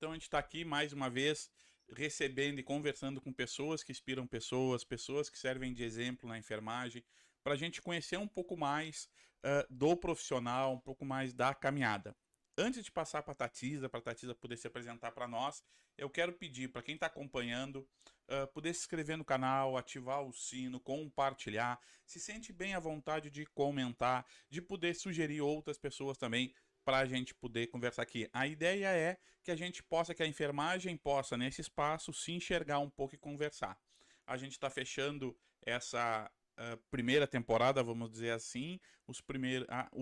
Então a gente está aqui mais uma vez recebendo e conversando com pessoas que inspiram pessoas, pessoas que servem de exemplo na enfermagem, para a gente conhecer um pouco mais do profissional, um pouco mais da caminhada. Antes de passar para a Tatisa poder se apresentar para nós, eu quero pedir para quem está acompanhando poder se inscrever no canal, ativar o sino, compartilhar, se sente bem à vontade de comentar, de poder sugerir outras pessoas também para a gente poder conversar aqui. A ideia é que a gente possa, que a enfermagem possa, nesse espaço, se enxergar um pouco e conversar. A gente está fechando essa primeira temporada, vamos dizer assim, os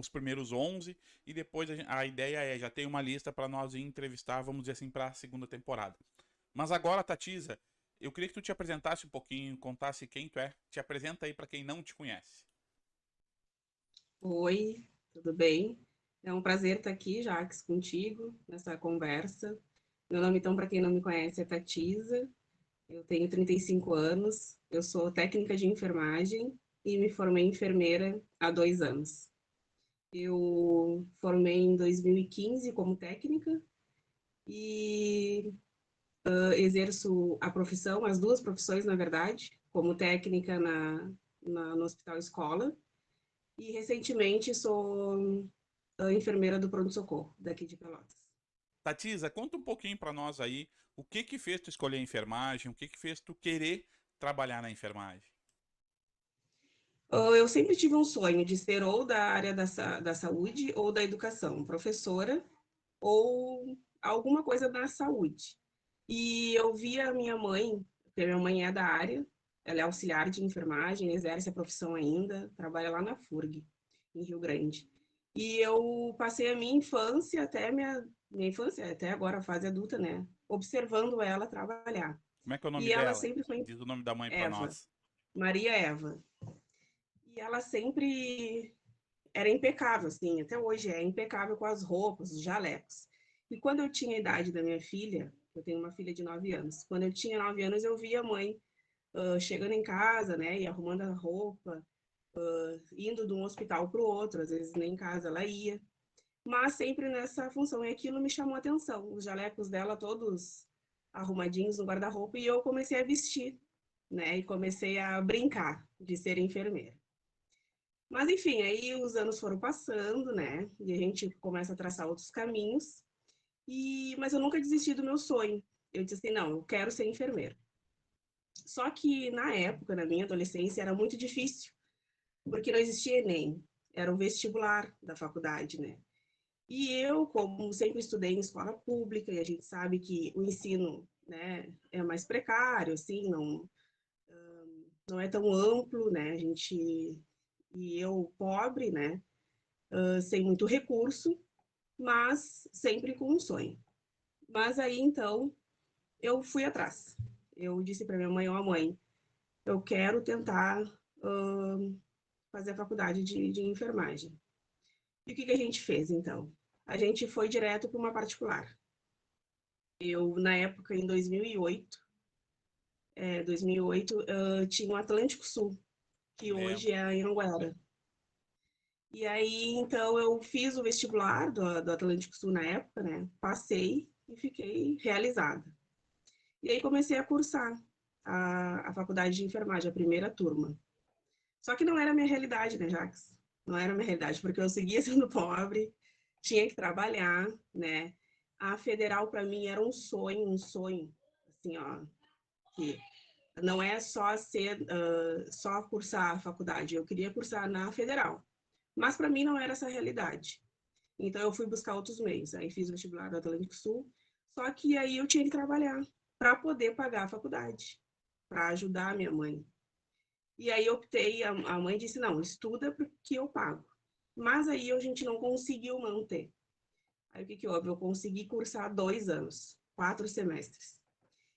primeiros 11, e depois a ideia é, já tem uma lista para nós entrevistar, vamos dizer assim, para a segunda temporada. Mas agora, Tatisa, eu queria que tu te apresentasse um pouquinho, contasse quem tu é. Te apresenta aí para quem não te conhece. Oi, tudo bem? É um prazer estar aqui, Jax, contigo, nessa conversa. Meu nome, então, para quem não me conhece, é Tatisa. Eu tenho 35 anos, eu sou técnica de enfermagem e me formei enfermeira há 2 anos. Eu formei em 2015 como técnica e exerço a profissão, as duas profissões, na verdade, como técnica no Hospital Escola e recentemente sou a enfermeira do pronto-socorro daqui de Pelotas. Tatisa, conta um pouquinho para nós aí o que que fez tu escolher a enfermagem, o que que fez tu querer trabalhar na enfermagem. Eu sempre tive um sonho de ser ou da área da saúde ou da educação, professora ou alguma coisa da saúde. E eu via a minha mãe, porque minha mãe é da área, ela é auxiliar de enfermagem, exerce a profissão ainda, trabalha lá na FURG, em Rio Grande. E eu passei a minha infância minha infância, até agora, a fase adulta, né? Observando ela trabalhar. Como é que é o nome E ela dela? sempre foi Diz o nome da mãe para Eva, nós. Maria Eva. E ela sempre era impecável, assim, até hoje é impecável com as roupas, os jalecos. E quando eu tinha a idade da minha filha, eu tenho uma filha de 9 anos, quando eu tinha 9 anos eu via a mãe chegando em casa, né, e arrumando a roupa, indo de um hospital para o outro, às vezes nem em casa ela ia, mas sempre nessa função. E aquilo me chamou a atenção, os jalecos dela todos arrumadinhos no guarda-roupa, e eu comecei a vestir, né, e comecei a brincar de ser enfermeira. Mas enfim, aí os anos foram passando, né? E a gente começa a traçar outros caminhos. Mas eu nunca desisti do meu sonho. Eu disse assim, não, eu quero ser enfermeira. Só que na época, na minha adolescência, era muito difícil, porque não existia ENEM, era o vestibular da faculdade, né? E eu, como sempre estudei em escola pública, e a gente sabe que o ensino, né, é mais precário, assim, não é tão amplo, né? E eu pobre, né? Sem muito recurso, mas sempre com um sonho. Mas aí então eu fui atrás. Eu disse para minha mãe: ó, mãe, eu quero tentar fazer a faculdade de enfermagem. E o que a gente fez então? A gente foi direto para uma particular. Eu, na época, em 2008, tinha o Atlântico Sul, que hoje Lembro. é a Anhanguera. E aí, então, eu fiz o vestibular do Atlântico Sul na época, né? Passei e fiquei realizada. E aí comecei a cursar a faculdade de enfermagem, a primeira turma. Só que não era a minha realidade, né, Jax? Não era a minha realidade, porque eu seguia sendo pobre, tinha que trabalhar, né? A federal para mim era um sonho, assim, ó, que não é só só cursar a faculdade, eu queria cursar na federal. Mas para mim não era essa a realidade. Então eu fui buscar outros meios. Aí fiz o vestibular do Atlântico Sul, só que aí eu tinha que trabalhar para poder pagar a faculdade, para ajudar a minha mãe. E aí eu optei, a mãe disse, não, estuda porque eu pago. Mas aí a gente não conseguiu manter. Aí o que houve? Eu consegui cursar 2 anos, 4 semestres.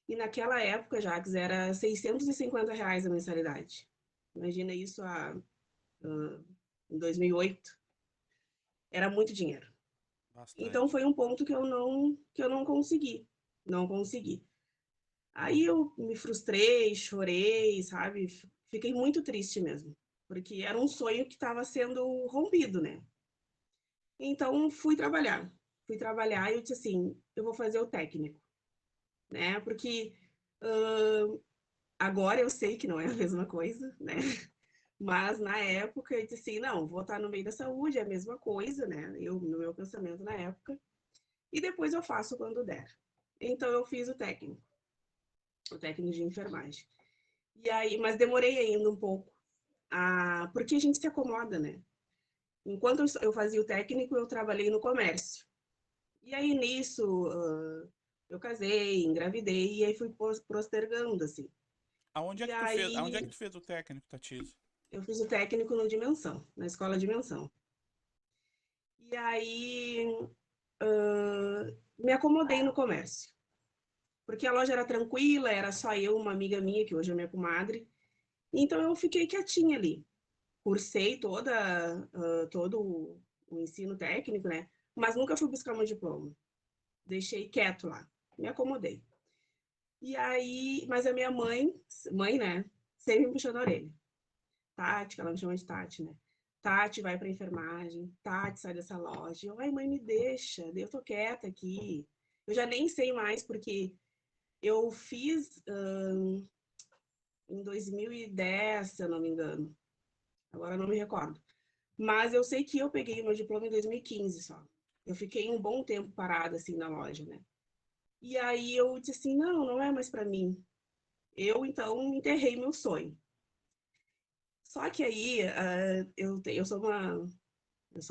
E naquela época, Jacques, era R$ 650 a mensalidade. Imagina isso em 2008. Era muito dinheiro. Então Bastante. foi um ponto que eu não consegui. Não consegui. Aí eu me frustrei, chorei, sabe? Fiquei muito triste mesmo, porque era um sonho que estava sendo rompido, né? Então fui trabalhar. fui trabalhar e eu disse assim, eu vou fazer o técnico, né? Porque agora eu sei que não é a mesma coisa, né? Mas na época eu disse assim, não, vou estar no meio da saúde, é a mesma coisa, né? Eu, no meu pensamento na época, e depois eu faço quando der. Então eu fiz o técnico de enfermagem. E aí, mas demorei ainda um pouco, porque a gente se acomoda, né? Enquanto eu fazia o técnico, eu trabalhei no comércio. E aí nisso, eu casei, engravidei, e aí fui postergando, assim. Aonde é E que tu fez, aonde é que aí tu fez o técnico, Tatiza? eu fiz o técnico no Dimensão, na escola Dimensão. E aí me acomodei no comércio, porque a loja era tranquila, era só eu, uma amiga minha, que hoje é minha comadre. Então eu fiquei quietinha ali. Cursei todo o ensino técnico, né? Mas nunca fui buscar meu diploma. Deixei quieto lá, me acomodei. E aí, mas a minha mãe, né, sempre me puxando a orelha. Tati, que ela me chama de Tati, né? Tati, vai pra enfermagem. Tati, sai dessa loja. Eu, ai, mãe, me deixa. Eu tô quieta aqui. Eu já nem sei mais, porque eu fiz em 2010, se eu não me engano. Agora eu não me recordo. Mas eu sei que eu peguei o meu diploma em 2015 só. Eu fiquei um bom tempo parada, assim, na loja, né? E aí eu disse assim, não, não é mais para mim. Eu, então, enterrei meu sonho. Só que aí eu sou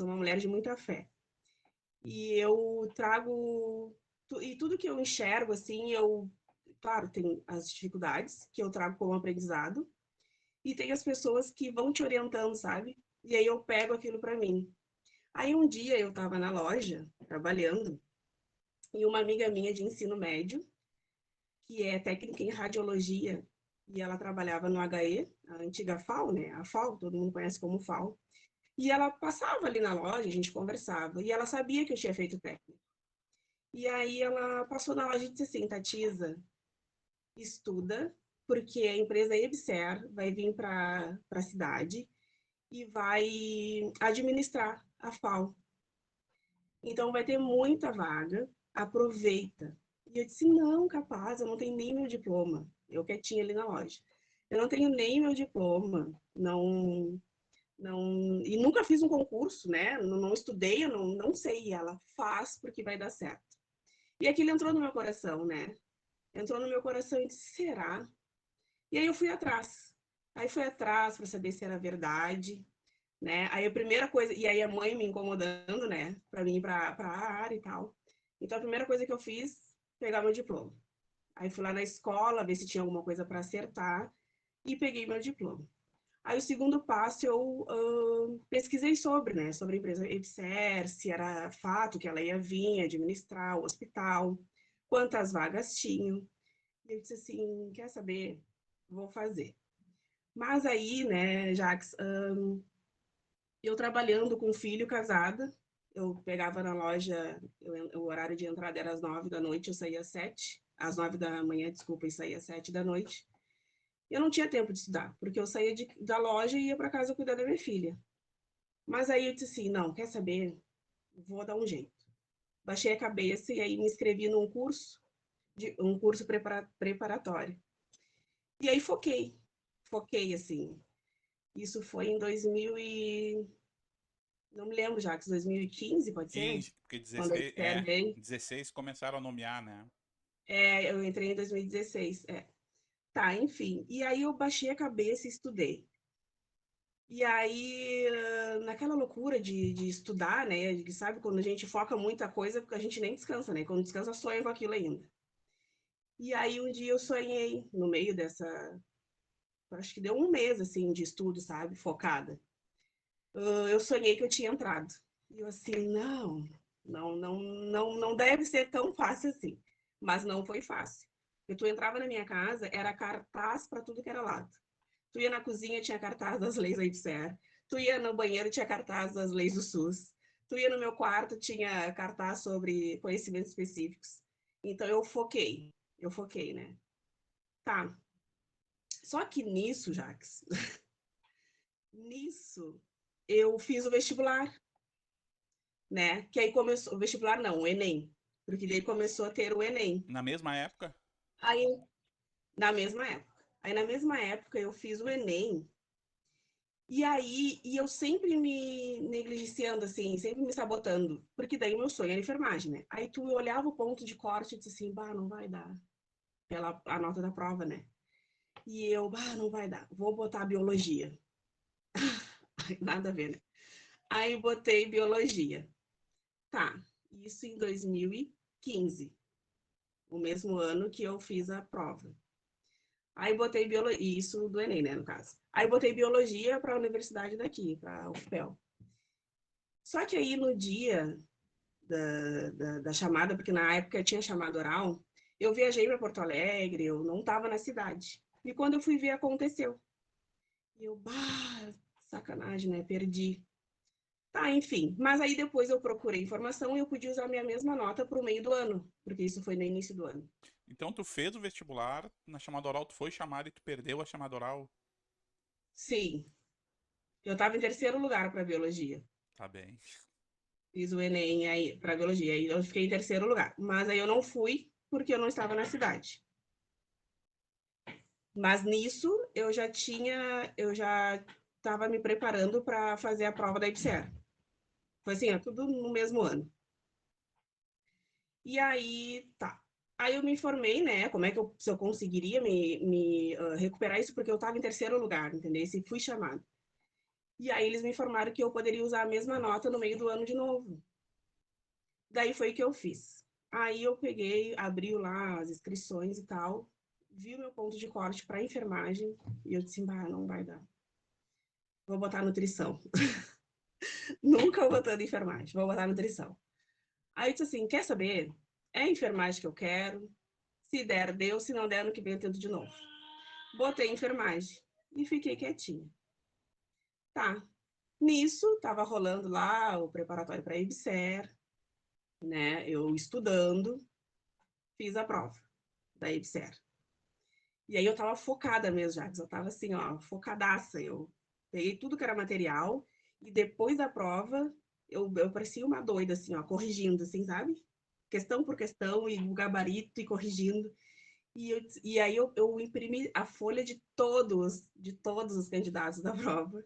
uma mulher de muita fé. E eu trago... E tudo que eu enxergo, assim, claro, tem as dificuldades que eu trago como aprendizado. E tem as pessoas que vão te orientando, sabe? E aí eu pego aquilo para mim. Aí um dia eu estava na loja, trabalhando, e uma amiga minha de ensino médio, que é técnica em radiologia, e ela trabalhava no HE, a antiga FAO, né? A FAO, todo mundo conhece como FAO. E ela passava ali na loja, a gente conversava, e ela sabia que eu tinha feito técnico. E aí ela passou na loja e disse assim, Tatiza, estuda, porque a empresa Ebser vai vir para a cidade e vai administrar a FAO. Então vai ter muita vaga, aproveita. E eu disse, não, capaz, eu não tenho nem meu diploma. Eu quietinha ali na loja. Eu não tenho nem meu diploma, e nunca fiz um concurso, né? Não estudei, eu não sei. E ela faz porque vai dar certo. E aquilo entrou no meu coração, né? Entrou no meu coração e disse, será? E aí eu fui atrás. Aí fui atrás para saber se era verdade, né? Aí a primeira coisa, e aí a mãe me incomodando, né, para mim ir para a área e tal. Então a primeira coisa que eu fiz, pegar meu diploma. Aí fui lá na escola, ver se tinha alguma coisa para acertar e peguei meu diploma. Aí o segundo passo eu pesquisei sobre, né, sobre a empresa Ebser, se era fato que ela ia vir administrar o hospital, quantas vagas tinham. E eu disse assim, quer saber? Vou fazer. Mas aí, né, Jax, eu trabalhando com filho, casada, eu pegava na loja, o horário de entrada era às 9 da noite, eu saía às 7, às 9 da manhã, desculpa, e saía às 7 da noite. Eu não tinha tempo de estudar, porque eu saía da loja e ia para casa cuidar da minha filha. Mas aí eu disse assim, não, quer saber? Vou dar um jeito. Baixei a cabeça e aí me inscrevi num curso, um curso preparatório. E aí foquei assim. Isso foi em 2000 e não me lembro já, que 2015, pode ser? 15, porque Quando a 16, Esther veio. 16 começaram a nomear, né? Eu entrei em 2016. Tá, enfim. E aí eu baixei a cabeça e estudei. E aí, naquela loucura de estudar, né? Sabe, quando a gente foca muita coisa, a gente nem descansa, né? Quando descansa, sonha com aquilo ainda. E aí um dia eu sonhei, no meio acho que deu um mês, assim, de estudo, sabe? Focada. Eu sonhei que eu tinha entrado. E eu assim, não deve ser tão fácil assim. Mas não foi fácil. Porque tu entrava na minha casa, era cartaz para tudo que era lado. Tu ia na cozinha, tinha cartaz das leis da IDSER. Tu ia no banheiro, tinha cartaz das leis do SUS. Tu ia no meu quarto, tinha cartaz sobre conhecimentos específicos. Então eu foquei, né? Tá. Só que nisso, Jax, nisso, eu fiz o vestibular. né? Que aí começou o vestibular, não, o Enem, porque daí começou a ter o Enem. Na mesma época? Aí, na mesma época. Aí, na mesma época, eu fiz o Enem. E aí, eu sempre me negligenciando, assim, sempre me sabotando. Porque daí o meu sonho era enfermagem, né? Aí tu olhava o ponto de corte e disse assim, bah, não vai dar. Pela a nota da prova, né? E eu, bah, não vai dar. Vou botar biologia. Nada a ver, né? Aí botei biologia. Tá, isso em 2015, o mesmo ano que eu fiz a prova. Aí botei biologia, isso do Enem, né, no caso. Aí botei biologia para a universidade daqui, para a UFPEL. Só que aí no dia da chamada, porque na época tinha chamada oral, eu viajei para Porto Alegre, eu não estava na cidade. E quando eu fui ver, aconteceu. E eu, bah, sacanagem, né? Perdi. Tá, enfim. Mas aí depois eu procurei informação e eu podia usar a minha mesma nota para o meio do ano, porque isso foi no início do ano. Então tu fez o vestibular, na chamada oral tu foi chamado e tu perdeu a chamada oral? Sim, eu estava em terceiro lugar para biologia. Tá bem. Fiz o Enem aí para biologia, aí eu fiquei em terceiro lugar. Mas aí eu não fui porque eu não estava na cidade. Mas nisso eu já estava me preparando para fazer a prova da IBSER. Foi assim, tudo no mesmo ano. E aí, tá. Aí eu me informei, né, como é que se eu conseguiria recuperar isso, porque eu estava em terceiro lugar, entendeu? E fui chamada. E aí eles me informaram que eu poderia usar a mesma nota no meio do ano de novo. Daí foi o que eu fiz. Aí eu peguei, abri lá as inscrições e tal, vi o meu ponto de corte para enfermagem e eu disse, bah, não vai dar. Vou botar nutrição. Nunca botando enfermagem, vou botar nutrição. Aí eu disse assim, quer saber? É enfermagem que eu quero. Se der, deu. Se não der, ano que vem eu tento de novo. Botei enfermagem e fiquei quietinha. Tá. Nisso, tava rolando lá o preparatório para a IBSER, né? Eu estudando, fiz a prova da IBSER. E aí eu tava focada mesmo, já. Eu tava assim, ó, focadaça. Eu peguei tudo que era material e depois da prova eu parecia uma doida, assim, ó, corrigindo, assim, sabe? Questão por questão e o gabarito e corrigindo. E aí eu imprimi a folha de todos os candidatos da prova,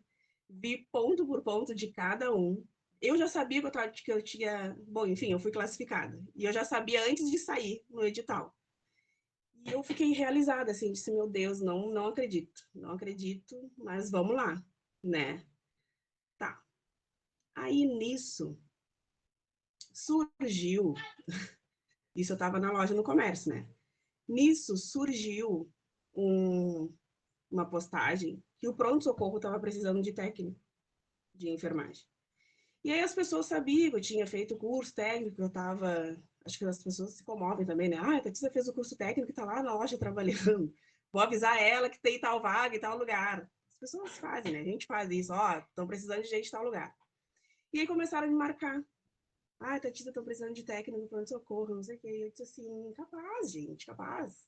vi ponto por ponto de cada um. Eu já sabia que eu tinha. Bom, enfim, eu fui classificada. E eu já sabia antes de sair no edital. E eu fiquei realizada, assim, disse, meu Deus, não acredito. Não acredito, mas vamos lá, né? Tá. Aí nisso surgiu. Isso eu estava na loja no comércio, né? Nisso surgiu um, uma postagem que o pronto-socorro estava precisando de técnico de enfermagem. E aí as pessoas sabiam que eu tinha feito curso técnico, eu estava. Acho que as pessoas se comovem também, né? Ah, a Tatissa fez o curso técnico e está lá na loja trabalhando. Vou avisar ela que tem tal vaga e tal lugar. As pessoas fazem, né? A gente faz isso, ó, estão precisando de gente em tal lugar. E aí começaram a me marcar. Ah, Tatissa, estão precisando de técnico no pronto-socorro, não sei o quê. E eu disse assim, capaz, gente, capaz.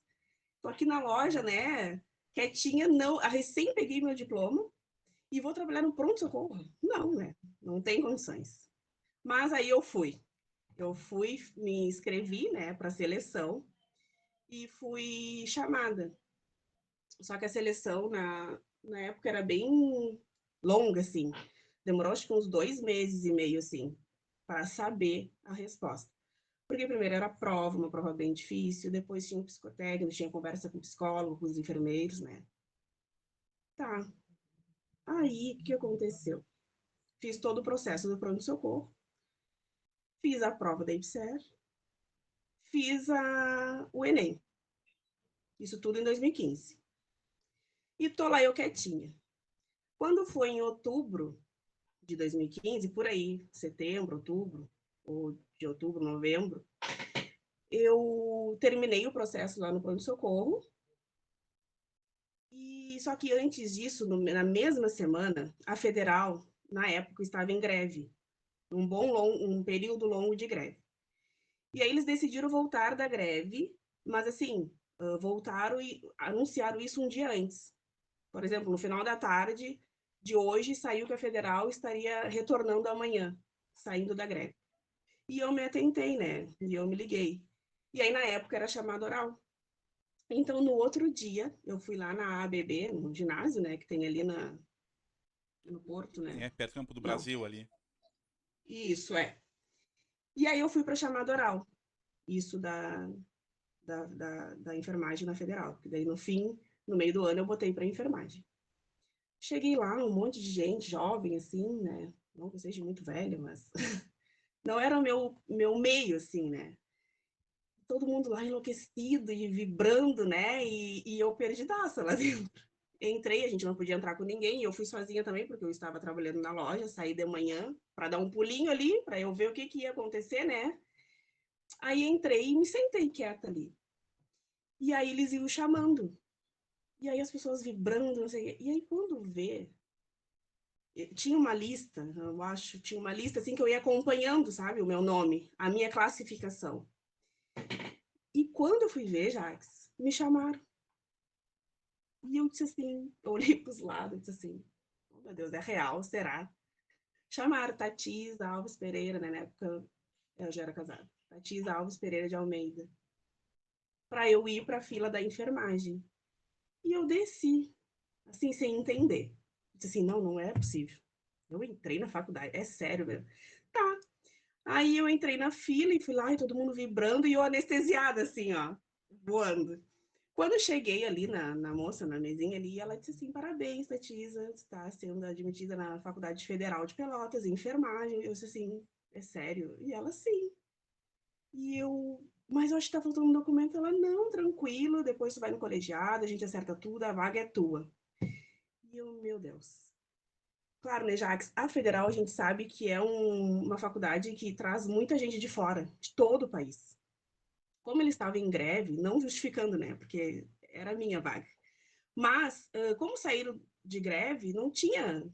Tô aqui na loja, né? Quietinha, não. Recém peguei meu diploma e vou trabalhar no pronto-socorro. Não, né? Não tem condições. Mas aí eu fui. Eu fui, me inscrevi, né, para a seleção e fui chamada. Só que a seleção na época era bem longa, assim. Demorou acho que uns 2 meses e meio, assim, para saber a resposta. Porque primeiro era a prova, uma prova bem difícil, depois tinha um psicotécnico, tinha conversa com o psicólogo, com os enfermeiros, né? Tá. Aí, o que aconteceu? Fiz todo o processo do pronto-socorro, fiz a prova da IBSER, fiz o Enem. Isso tudo em 2015. E tô lá eu quietinha. Quando foi em outubro de 2015, por aí, setembro, outubro, ou de outubro, novembro, eu terminei o processo lá no pronto-socorro. E só que antes disso, na mesma semana, a federal, na época, estava em greve, um período longo de greve. E aí eles decidiram voltar da greve, mas assim, voltaram e anunciaram isso um dia antes. Por exemplo, no final da tarde de hoje saiu que a federal estaria retornando amanhã, saindo da greve. E eu me atentei, né? E eu me liguei. E aí, na época, era chamada oral. Então, no outro dia, eu fui lá na ABB, no ginásio, né? Que tem ali no Porto, né? É perto do Campo do Não, Brasil ali. isso é. E aí eu fui para chamada oral. Isso da enfermagem na federal. Porque daí, no fim, no meio do ano, eu botei para enfermagem. Cheguei lá, um monte de gente, jovem, assim, né? Não que eu seja muito velha, mas não era o meu meio, assim, né? Todo mundo lá enlouquecido e vibrando, né? E eu perdidaça lá dentro. Entrei, a gente não podia entrar com ninguém, e eu fui sozinha também, porque eu estava trabalhando na loja, saí de manhã para dar um pulinho ali, para eu ver o que, que ia acontecer, né? Aí entrei e me sentei quieta ali. E aí eles iam chamando. E aí as pessoas vibrando, não sei o quê. E aí quando vê, tinha uma lista, eu acho, tinha uma lista assim que eu ia acompanhando, sabe, o meu nome, a minha classificação. E quando eu fui ver, Jax, me chamaram. E eu disse assim, eu olhei para os lados e disse assim, oh, meu Deus, é real, será? Chamaram Tatiza Alves Pereira, né, na época eu já era casada. Tatiza Alves Pereira de Almeida, para eu ir para a fila da enfermagem. E eu desci, assim, sem entender. Disse assim, não, não é possível. Eu entrei na faculdade, é sério mesmo. Tá. Aí eu entrei na fila e fui lá e todo mundo vibrando e eu anestesiada, assim, ó, voando. Quando eu cheguei ali na moça, na mesinha ali, ela disse assim, parabéns, Tatisa, está sendo admitida na Faculdade Federal de Pelotas, em enfermagem. Eu disse assim, é sério? E ela, sim. E eu, mas eu acho que tá faltando um documento. Ela, não, tranquilo, depois tu vai no colegiado, a gente acerta tudo, a vaga é tua. E eu, meu Deus. Claro, né, Jax, a Federal a gente sabe que é uma faculdade que traz muita gente de fora, de todo o país. Como ele estava em greve, não justificando, né, porque era a minha vaga. Mas, como saíram de greve, não tinha.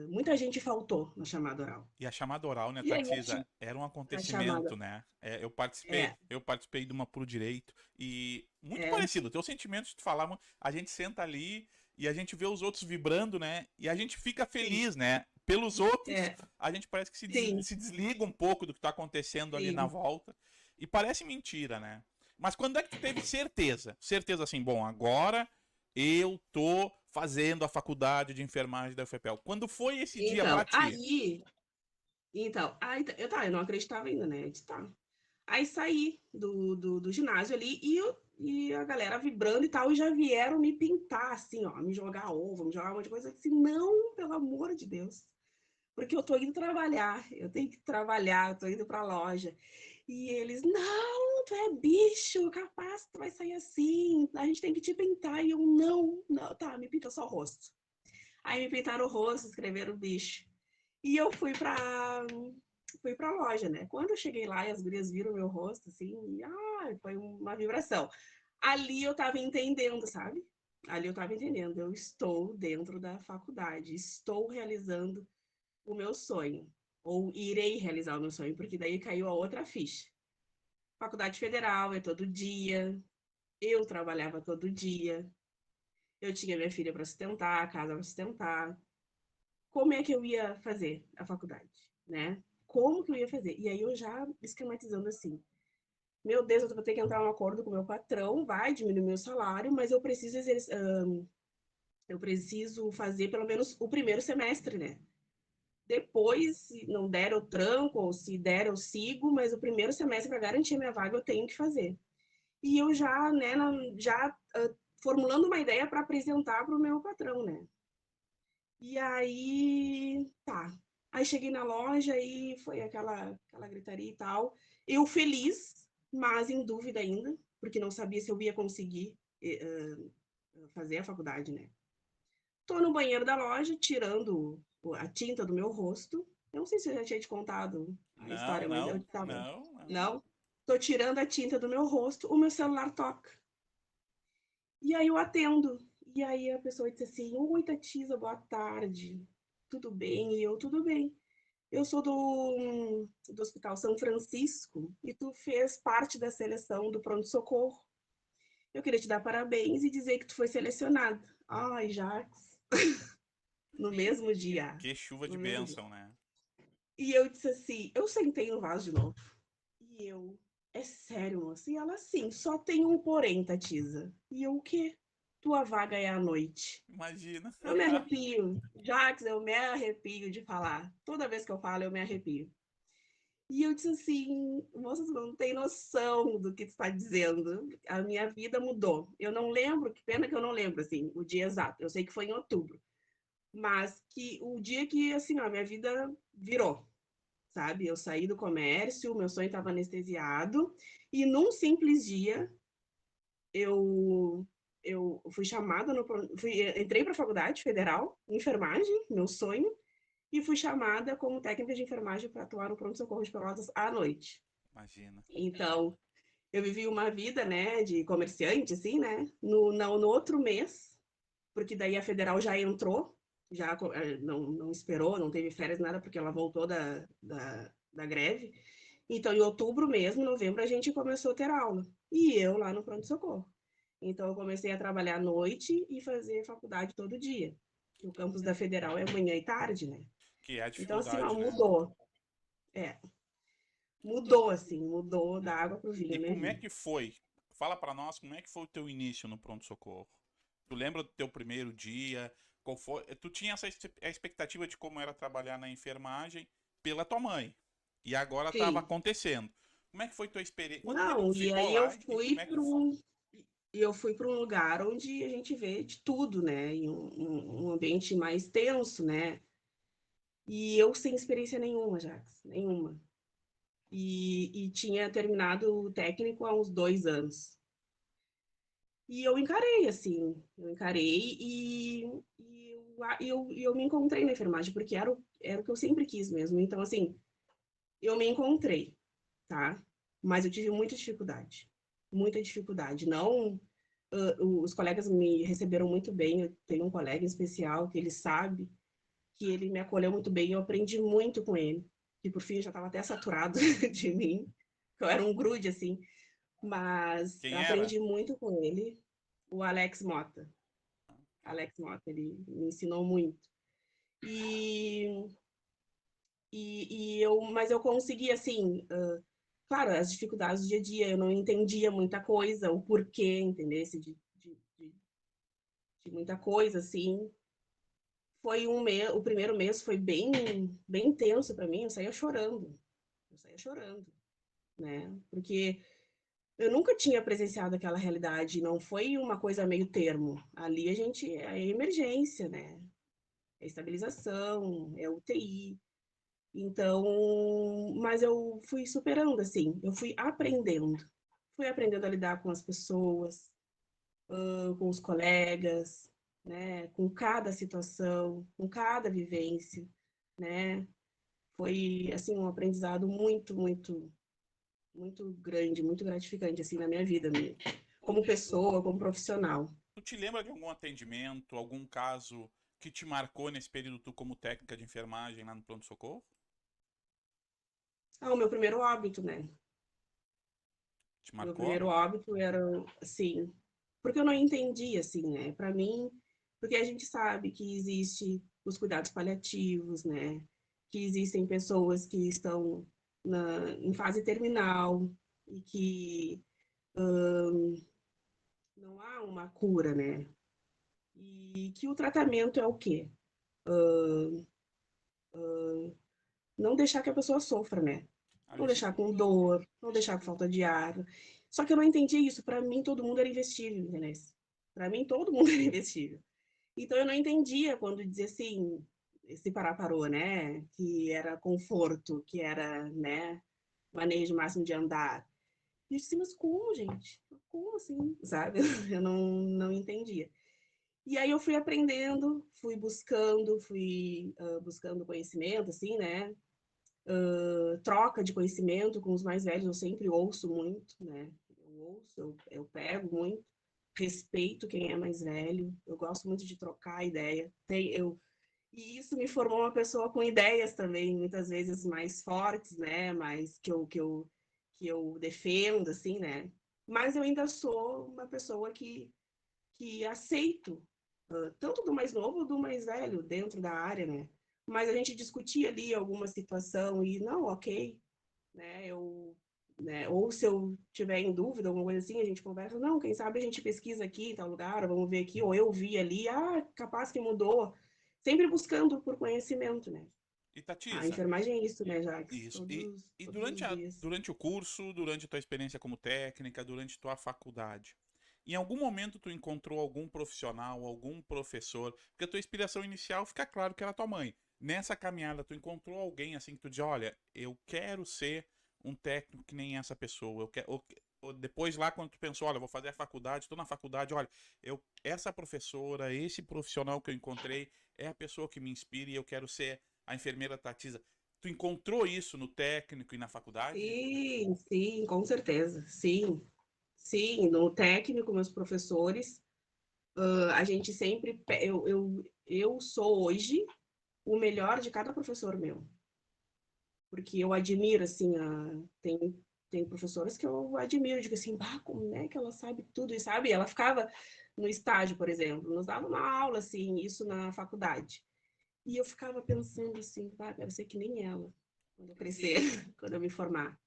Muita gente faltou na chamada oral. E a chamada oral, né, E aí eu Tatisa, tive era um a chamada. acontecimento, né? É, eu participei de uma por direito e muito É, parecido. Teu sentimento de tu falar, a gente senta ali e a gente vê os outros vibrando, né? E a gente fica sim, feliz, né? Pelos outros, é, a gente parece que sim, se desliga um pouco do que tá acontecendo ali na sim. volta. E parece mentira, né? Mas quando é que tu teve certeza? Certeza assim, bom, agora eu tô fazendo a faculdade de enfermagem da UFPEL. Quando foi esse dia pra Então, ti? eu não acreditava ainda, né? Eu disse, tá. Aí saí do ginásio ali e a galera vibrando e tal, e já vieram me pintar, assim, ó, me jogar ovo, me jogar um monte de coisa. Eu disse, não, pelo amor de Deus. Porque eu tô indo trabalhar, eu tenho que trabalhar, eu tô indo pra loja. E eles, não, tu é bicho, capaz, tu vai sair assim, a gente tem que te pintar. E eu, não, não, tá, me pinta só o rosto. Aí me pintaram o rosto, escreveram bicho. E eu fui pra loja, né? Quando eu cheguei lá e as gurias viram meu rosto, assim, foi uma vibração. Ali eu tava entendendo, sabe? Ali eu tava entendendo, eu estou dentro da faculdade, estou realizando o meu sonho, ou irei realizar o meu sonho, porque daí caiu a outra ficha. Faculdade Federal é todo dia, eu trabalhava todo dia, eu tinha minha filha para sustentar, a casa para sustentar. Como é que eu ia fazer a faculdade, né? Como que eu ia fazer? E aí eu já esquematizando assim, meu Deus, eu vou ter que entrar em um acordo com o meu patrão, vai diminuir meu salário, mas eu preciso fazer pelo menos o primeiro semestre, né? Depois, se não der, eu tranco, ou se der, eu sigo, mas o primeiro semestre, para garantir minha vaga, eu tenho que fazer. E eu já, né, formulando uma ideia para apresentar para o meu patrão, né? E aí, tá. Aí cheguei na loja e foi aquela gritaria e tal. Eu feliz, mas em dúvida ainda, porque não sabia se eu ia conseguir fazer a faculdade, né? Tô no banheiro da loja, tirando a tinta do meu rosto. Eu não sei se eu já tinha te contado a Não, história, mas eu não, tava. não, não. Não? Tô tirando a tinta do meu rosto, o meu celular toca. E aí eu atendo. E aí a pessoa disse assim: oi, Tatisa, boa tarde. Tudo bem? E eu, tudo bem. Eu sou do Hospital São Francisco e tu fez parte da seleção do pronto-socorro. Eu queria te dar parabéns e dizer que tu foi selecionado. Ai, Jax, no mesmo dia. Que chuva de No mesmo dia. bênção, né? E eu disse assim, eu sentei no vaso de novo. E eu, é sério, moça? E ela, assim, só tem um porém, Tatisa. E eu, o quê? Tua vaga é à noite. Imagina. Eu me arrepio. Jax, eu me arrepio de falar. Toda vez que eu falo, eu me arrepio. E eu disse assim, moça, você não tem noção do que tu está dizendo. A minha vida mudou. Eu não lembro, que pena que eu não lembro, assim, o dia exato. Eu sei que foi em outubro. Mas que o dia que, assim, a minha vida virou, sabe? Eu saí do comércio, meu sonho estava anestesiado. E num simples dia, eu eu fui chamada no entrei para a faculdade federal, enfermagem, meu sonho, e fui chamada como técnica de enfermagem para atuar no pronto-socorro de Pelotas à noite. Imagina. Então, eu vivi uma vida, né, de comerciante, assim, né, no outro mês, porque daí a federal já entrou, já não esperou, não teve férias, nada, porque ela voltou da greve. Então, em outubro mesmo, novembro, a gente começou a ter aula. E eu lá no pronto-socorro. Então, eu comecei a trabalhar à noite e fazer faculdade todo dia. O campus da Federal é manhã e tarde, né? Que é a Então, assim, ó, dificuldade, né? mudou. É, mudou, assim, mudou da água pro vinho E a minha como é vida. que foi? Fala pra nós como é que foi o teu início no pronto-socorro. Tu lembra do teu primeiro dia? Qual foi? Tu tinha essa a expectativa de como era trabalhar na enfermagem pela tua mãe. E agora estava Sim. acontecendo. Como é que foi tua experiência? Quanto tempo Não, tu e ficou aí lá e como é que foi? eu fui para um lugar onde a gente vê de tudo, né? Em um ambiente mais tenso, né? E eu sem experiência nenhuma, Jax, nenhuma. E tinha terminado o técnico há uns 2 anos. E eu encarei, assim, eu encarei e eu me encontrei na enfermagem, porque era o que eu sempre quis mesmo. Então, assim, eu me encontrei, tá? Mas eu tive muita dificuldade. Muita dificuldade. Não, os colegas me receberam muito bem. Eu tenho um colega em especial que ele sabe que ele me acolheu muito bem. Eu aprendi muito com ele. E por fim já estava até saturado de mim. Eu era um grude assim, mas eu Quem era? aprendi muito com ele. O Alex Mota. Alex Mota, ele me ensinou muito. E, mas eu consegui assim, claro, as dificuldades do dia a dia, eu não entendia muita coisa, o porquê, entendeu? De muita coisa, assim. Foi um mês, o primeiro mês foi bem intenso para mim, eu saía chorando, né? Porque eu nunca tinha presenciado aquela realidade, não foi uma coisa meio termo. Ali a gente é emergência, né? É estabilização, é UTI. Então, mas eu fui superando assim, eu fui aprendendo a lidar com as pessoas, com os colegas, né, com cada situação, com cada vivência, né? Foi assim um aprendizado muito grande, muito gratificante assim na minha vida mesmo, como pessoa, como profissional. Tu te lembra de algum atendimento, algum caso que te marcou nesse período tu como técnica de enfermagem lá no pronto-socorro? Ah, o meu primeiro óbito, né? Te Meu marcou? primeiro óbito era assim, porque eu não entendi assim, né? Para mim, porque a gente sabe que existe os cuidados paliativos, né? Que existem pessoas que estão em fase terminal e que não há uma cura, né? E que o tratamento é o quê? Não deixar que a pessoa sofra, né? Não deixar com dor, não deixar com falta de ar. Só que eu não entendi isso. Para mim, todo mundo era investível, entendeu? Para mim, todo mundo era investível. Então, eu não entendia quando dizia assim, esse parou, né? Que era conforto, que era, né? Manejo máximo de andar. E eu disse, mas como, gente? Como assim? Sabe? Eu não entendia. E aí eu fui aprendendo, fui buscando conhecimento, assim, né? Troca de conhecimento com os mais velhos, eu sempre ouço muito, né? Eu pego muito, respeito quem é mais velho, eu gosto muito de trocar ideia. E isso me formou uma pessoa com ideias também, muitas vezes mais fortes, né? Mais que eu defendo, assim, né? Mas eu ainda sou uma pessoa que aceito, tanto do mais novo ou do mais velho, dentro da área, né? mas a gente discutia ali alguma situação e, não, ok, né, né, ou se eu tiver em dúvida, alguma coisa assim, a gente conversa, não, quem sabe a gente pesquisa aqui em tal lugar, vamos ver aqui, ou eu vi ali, capaz que mudou, sempre buscando por conhecimento, né. E A Tatiza, enfermagem é isso, né, Jacques? isso. E Todos os dias. durante o curso, durante a tua experiência como técnica, durante tua faculdade, em algum momento tu encontrou algum profissional, algum professor, porque a tua inspiração inicial fica claro que era tua mãe. Nessa caminhada, tu encontrou alguém assim que tu diz, olha, eu quero ser um técnico que nem essa pessoa. Eu quero, ou depois lá quando tu pensou, olha, vou fazer a faculdade, estou na faculdade, olha, essa professora, esse profissional que eu encontrei é a pessoa que me inspira e eu quero ser a enfermeira Tatiza. Tu encontrou isso no técnico e na faculdade? Sim, sim, com certeza. Sim, sim. No técnico, meus professores, a gente sempre. Eu sou hoje o melhor de cada professor meu. Porque eu admiro, assim, tem professoras que eu admiro, digo assim, como é que ela sabe tudo e sabe? Ela ficava no estágio, por exemplo, nos dava uma aula, assim, isso na faculdade. E eu ficava pensando assim, quero ser que nem ela, quando eu crescer, quando eu me formar.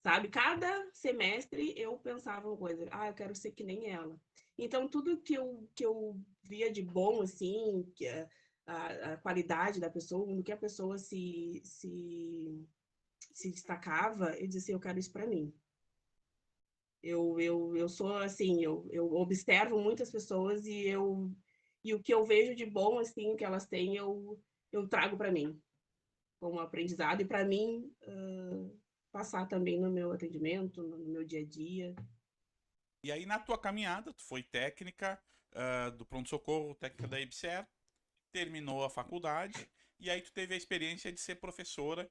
Sabe? Cada semestre eu pensava uma coisa, eu quero ser que nem ela. Então, tudo que eu via de bom, assim, a qualidade da pessoa, no que a pessoa se destacava, eu dizia assim, eu quero isso para mim. Eu sou assim, eu observo muitas pessoas e o que eu vejo de bom, assim, que elas têm, eu trago para mim, como aprendizado, e para mim, passar também no meu atendimento, no meu dia a dia. E aí na tua caminhada, tu foi técnica do pronto-socorro, técnica da IBSER, terminou a faculdade e aí tu teve a experiência de ser professora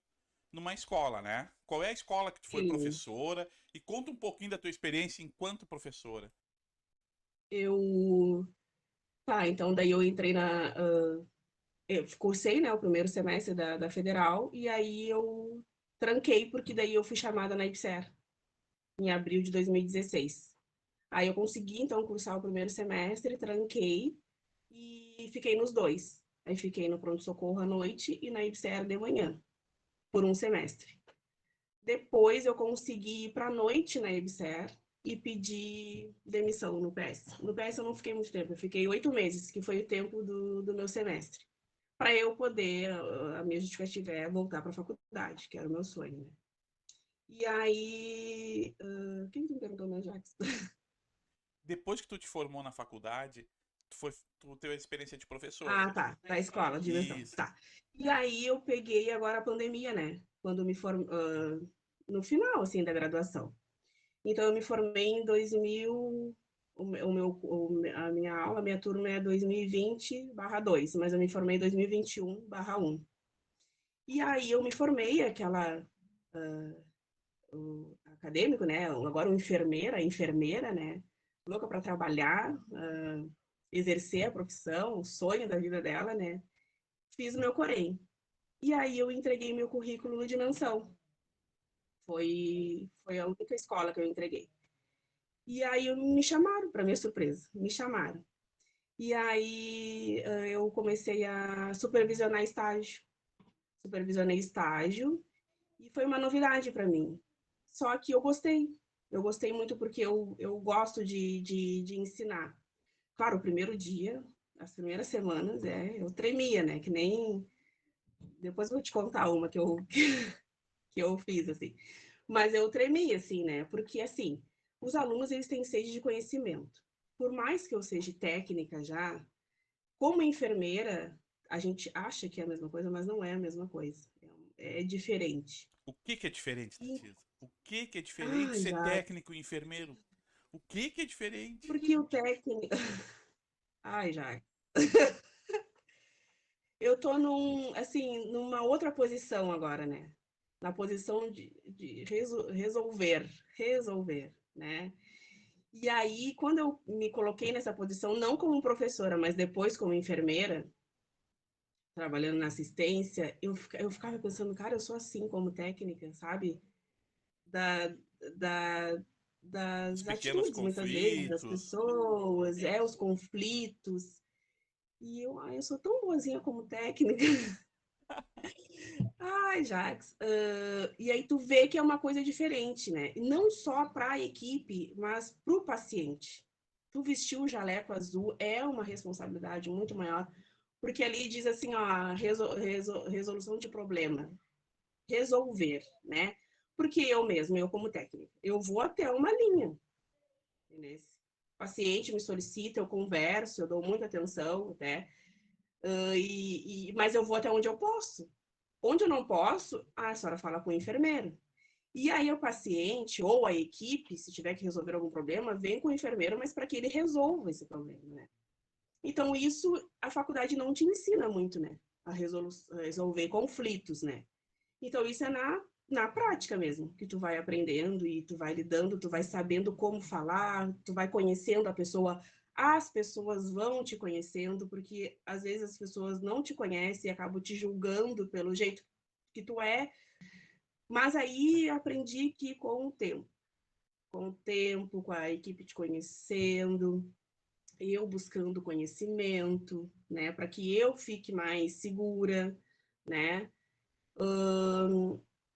numa escola, né? Qual é a escola que tu foi Sim, professora? E conta um pouquinho da tua experiência enquanto professora. eu. Tá, então daí eu entrei eu cursei, né, o primeiro semestre da Federal, e aí eu tranquei, porque daí eu fui chamada na IBSER, em abril de 2016. Aí eu consegui, então, cursar o primeiro semestre, tranquei, e fiquei nos dois. Aí fiquei no pronto-socorro à noite e na IBSER de manhã, por um semestre. Depois eu consegui ir para a noite na IBSER e pedir demissão no PS. No PS eu não fiquei muito tempo, eu fiquei 8 meses, que foi o tempo do meu semestre. Para eu poder, a minha justificativa é voltar para a faculdade, que era o meu sonho, né? E aí. Quem que me perguntou, né, Jax? Depois que tu te formou na faculdade, tu teve a experiência de professora. Tá, da escola, dimensão. Isso. Tá. E aí eu peguei agora a pandemia, né? Quando me formei, no final, assim, da graduação. Então, eu me formei em 2000, a minha aula, a minha turma é 2020/2, mas eu me formei em 2021/1. E aí eu me formei, acadêmico, né? Agora uma enfermeira, né? Louca para trabalhar, exercer a profissão, o sonho da vida dela, né? Fiz o meu Corém. E aí eu entreguei meu currículo no Dimensão. Foi a única escola que eu entreguei. E aí me chamaram, para minha surpresa, me chamaram. E aí eu comecei a supervisionei estágio, e foi uma novidade para mim. Só que eu gostei muito porque eu gosto de ensinar. Claro, o primeiro dia, as primeiras semanas, eu tremia, né? Que nem. Depois eu vou te contar uma que eu fiz, assim. Mas eu tremia, assim, né? Porque, assim, os alunos, eles têm sede de conhecimento. Por mais que eu seja técnica já, como enfermeira, a gente acha que é a mesma coisa, mas não é a mesma coisa. É diferente. O que que é diferente, E, Tatiza? O que que é diferente ser já, técnico e enfermeiro? O que que é diferente? porque o técnico. Já. Eu tô numa outra posição agora, né? Na posição de resolver, né? E aí, quando eu me coloquei nessa posição, não como professora, mas depois como enfermeira, trabalhando na assistência, eu ficava pensando, cara, eu sou assim como técnica, sabe? Da, da, Os das pequenos atitudes, muitas vezes, das conflitos. pessoas, os conflitos. E eu sou tão boazinha como técnica. Ai, Jax, e aí tu vê que é uma coisa diferente, né? E não só para a equipe, mas para o paciente. Tu vestir o jaleco azul é uma responsabilidade muito maior, porque ali diz assim, ó, resolução de problema, resolver, né? Porque eu mesmo, eu como técnica, eu vou até uma linha, entendeu? O paciente me solicita, eu converso, eu dou muita atenção, né? Mas eu vou até onde eu posso. Onde eu não posso, a senhora fala com o enfermeiro. E aí o paciente ou a equipe, se tiver que resolver algum problema, vem com o enfermeiro, mas para que ele resolva esse problema, né? Então isso a faculdade não te ensina muito, né? A resolver conflitos, né? Então isso é na prática mesmo, que tu vai aprendendo e tu vai lidando, tu vai sabendo como falar, tu vai conhecendo a pessoa, as pessoas vão te conhecendo, porque às vezes as pessoas não te conhecem e acabam te julgando pelo jeito que tu é, mas aí aprendi que com o tempo, com a equipe te conhecendo, eu buscando conhecimento, né, para que eu fique mais segura, né?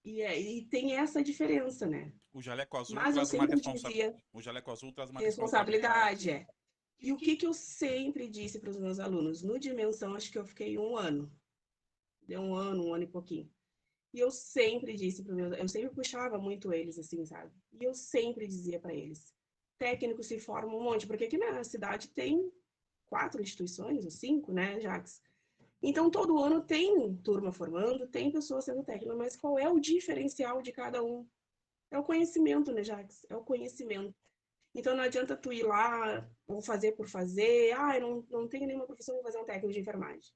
E tem essa diferença, né? O jaleco azul Mas eu traz uma sempre dizia o jaleco azul traz uma responsabilidade. responsabilidade, é. E o que eu sempre disse para os meus alunos? No Dimensão, acho que eu fiquei um ano. Deu um ano e pouquinho. E eu sempre disse para meus, eu sempre puxava muito eles, assim, sabe? E eu sempre dizia para eles: técnicos se formam um monte, porque aqui na cidade tem 4 instituições, ou 5, né, Jax? Então, todo ano tem turma formando, tem pessoas sendo técnica, mas qual é o diferencial de cada um? É o conhecimento, né, Jax? É o conhecimento. Então, não adianta tu ir lá ou fazer por fazer. Ah, eu não tenho nenhuma profissão, vou fazer um técnico de enfermagem.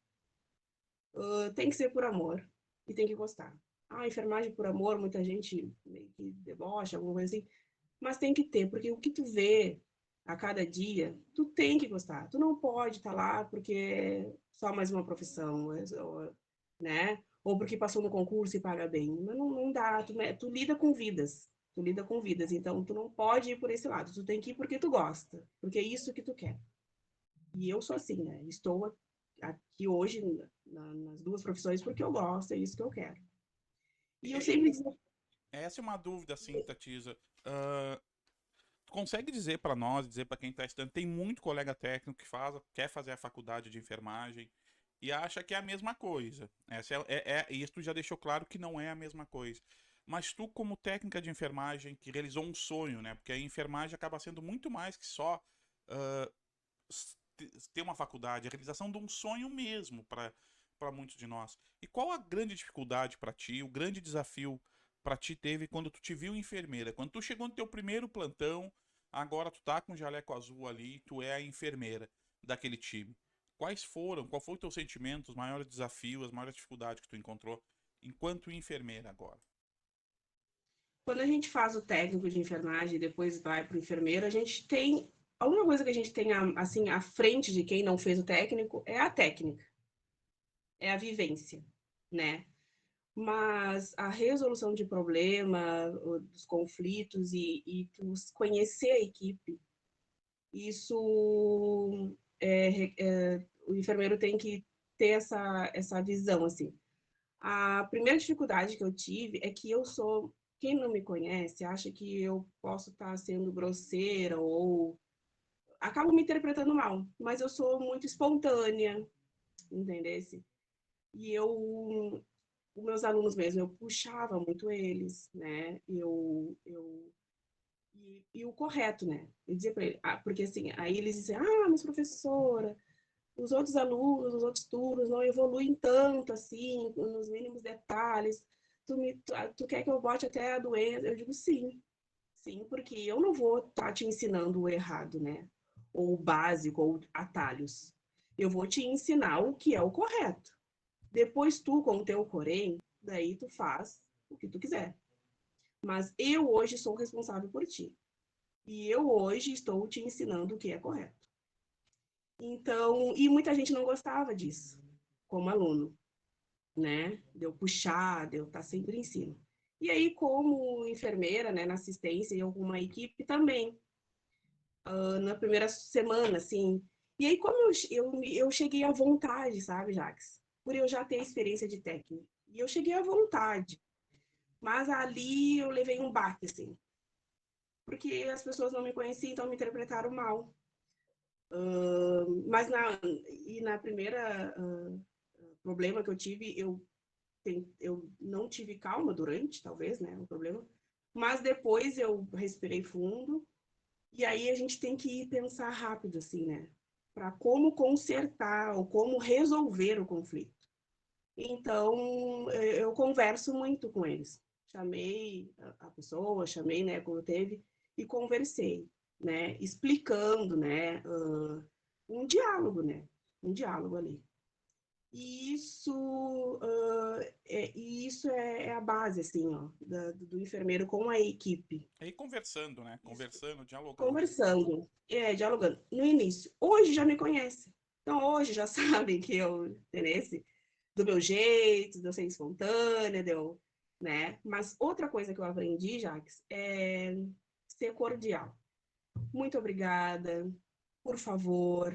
Tem que ser por amor e tem que gostar. Ah, enfermagem por amor, muita gente meio que debocha, alguma coisa assim. Mas tem que ter, porque o que tu vê a cada dia, tu tem que gostar. Tu não pode estar lá porque é só mais uma profissão, né? Ou porque passou no concurso e paga bem. Mas não dá. Tu lida com vidas. Tu lida com vidas. Então, tu não pode ir por esse lado. Tu tem que ir porque tu gosta. Porque é isso que tu quer. E eu sou assim, né? Estou aqui hoje nas duas profissões porque eu gosto, é isso que eu quero. E eu E- sempre digo, Essa é uma dúvida, assim, Tatisa. Tu consegue dizer para nós, dizer para quem está estudando, tem muito colega técnico que quer fazer a faculdade de enfermagem e acha que é a mesma coisa. Isso tu já deixou claro que não é a mesma coisa. Mas tu, como técnica de enfermagem, que realizou um sonho, né? Porque a enfermagem acaba sendo muito mais que só ah, ter uma faculdade, a realização de um sonho mesmo para muitos de nós. E qual a grande dificuldade para ti, o grande desafio para ti teve quando tu te viu enfermeira? Quando tu chegou no teu primeiro plantão, agora tu tá com o jaleco azul ali, tu é a enfermeira daquele time. Qual foi o teu sentimento, os maiores desafios, as maiores dificuldades que tu encontrou enquanto enfermeira agora? quando a gente faz o técnico de enfermagem e depois vai para o enfermeiro, a gente tem. A única coisa que a gente tem assim à frente de quem não fez o técnico é a técnica, é a vivência, né? Mas a resolução de problema, dos conflitos e conhecer a equipe, isso o enfermeiro tem que ter essa visão, assim. A primeira dificuldade que eu tive é que eu sou, quem não me conhece, acha que eu posso estar sendo grosseira ou acabo me interpretando mal, mas eu sou muito espontânea, entendesse? E os meus alunos mesmo, eu puxava muito eles, né? E o correto, né? Eu dizia para ele, porque assim, aí eles diziam, mas professora, os outros alunos, os outros turnos não evoluem tanto assim, nos mínimos detalhes. Tu quer que eu bote até a doença? Eu digo sim, sim, porque eu não vou estar te ensinando o errado, né? Ou o básico, ou atalhos. Eu vou te ensinar o que é o correto. Depois tu, com o teu porém, daí tu faz o que tu quiser. Mas eu hoje sou responsável por ti. E eu hoje estou te ensinando o que é correto. Então, e muita gente não gostava disso, como aluno, né? De eu puxar, de eu estar sempre em cima. E aí, como enfermeira, né, na assistência e alguma equipe também, na primeira semana, assim. E aí, como eu cheguei à vontade, sabe, Jax? por eu já ter experiência de técnica. E eu cheguei à vontade, mas ali eu levei um baque, assim, porque as pessoas não me conheciam, então me interpretaram mal. Mas na primeira problema que eu tive, eu não tive calma durante, talvez, né, o problema. Mas depois eu respirei fundo e aí a gente tem que pensar rápido, assim, né, para como consertar ou como resolver o conflito. Então eu converso muito com eles. Chamei a pessoa, chamei, né, quando teve e conversei, né, explicando, né, um diálogo ali. E isso é a base, assim, ó, do enfermeiro com a equipe. Aí conversando, né? Isso, Conversando, dialogando. conversando, dialogando. No início, hoje já me conhece. Então, hoje já sabem que eu, nesse, do meu jeito, de eu ser espontânea, né? Mas outra coisa que eu aprendi, Jax, é ser cordial. Muito obrigada, por favor,